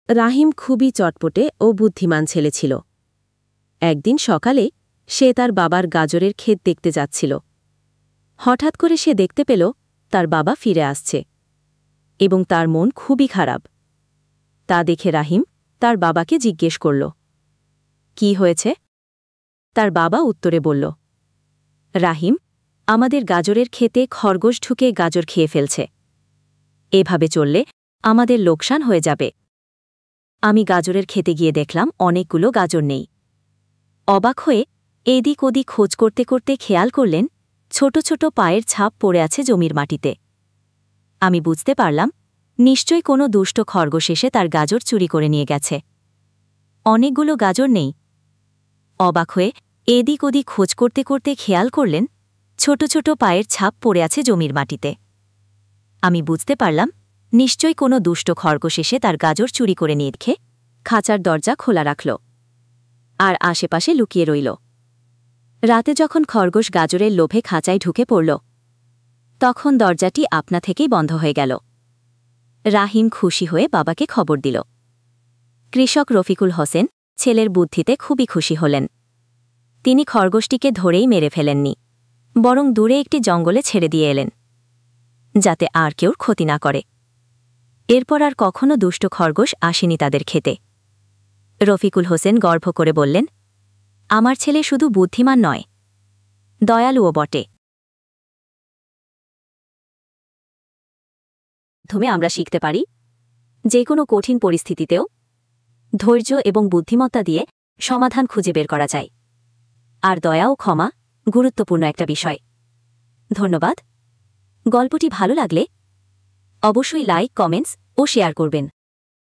রাহিম খুবই চটপটে ও বুদ্ধিমান ছেলে ছিল। একদিন সকালে সে তার বাবার গাজরের ক্ষেত দেখতে যাচ্ছিল। হঠাৎ করে সে দেখতে পেল তার বাবা ফিরে আসছে এবং তার মন খুবই খারাপ। তা দেখে রাহিম তার বাবাকে জিজ্ঞেস করল, কি হয়েছে? তার বাবা উত্তরে বলল, রাহিম, আমাদের গাজরের ক্ষেতে খরগোশ ঢুকে গাজর খেয়ে ফেলছে। এভাবে চললে আমাদের লোকসান হয়ে যাবে। আমি গাজরের ক্ষেতে গিয়ে দেখলাম অনেকগুলো গাজর নেই। অবাক হয়ে এদিক ওদিক খোঁজ করতে করতে খেয়াল করলেন ছোট ছোট পায়ের ছাপ পড়ে আছে জমির মাটিতে। আমি বুঝতে পারলাম নিশ্চয়ই কোনো দুষ্ট খরগোশ এসে তার গাজর চুরি করে নিয়ে গেছে। অনেকগুলো গাজর নেই। অবাক হয়ে এদিক ওদিক খোঁজ করতে করতে খেয়াল করলেন ছোট ছোট পায়ের ছাপ পড়ে আছে জমির মাটিতে। আমি বুঝতে পারলাম নিশ্চয়ই কোনো দুষ্ট খরগোশ এসে তার গাজর চুরি করে নিয়ে খেয়ে খাঁচার দরজা খোলা রাখল আর আশেপাশে লুকিয়ে রইল। রাতে যখন খরগোশ গাজরের লোভে খাঁচায় ঢুকে পড়ল, তখন দরজাটি আপনা থেকেই বন্ধ হয়ে গেল। রাহিম খুশি হয়ে বাবাকে খবর দিল। কৃষক রফিকুল হোসেন ছেলের বুদ্ধিতে খুবই খুশি হলেন। তিনি খরগোশটিকে ধরেই মেরে ফেলেননি, বরং দূরে একটি জঙ্গলে ছেড়ে দিয়ে এলেন, যাতে আর কেউ ক্ষতি না করে। এরপর আর কখনো দুষ্ট খরগোশ আসেনি তাদের খেতে। রফিকুল হোসেন গর্ব করে বললেন, আমার ছেলে শুধু বুদ্ধিমান নয়, দয়ালুও বটে। আমরা শিখতে পারি যে কোনো কঠিন পরিস্থিতিতেও ধৈর্য এবং বুদ্ধিমত্তা দিয়ে সমাধান খুঁজে বের করা যায়। আর দয়া ও ক্ষমা গুরুত্বপূর্ণ একটা বিষয়। ধন্যবাদ। গল্পটি ভালো লাগলে অবশ্যই লাইক, কমেন্টস ও শেয়ার করবেন।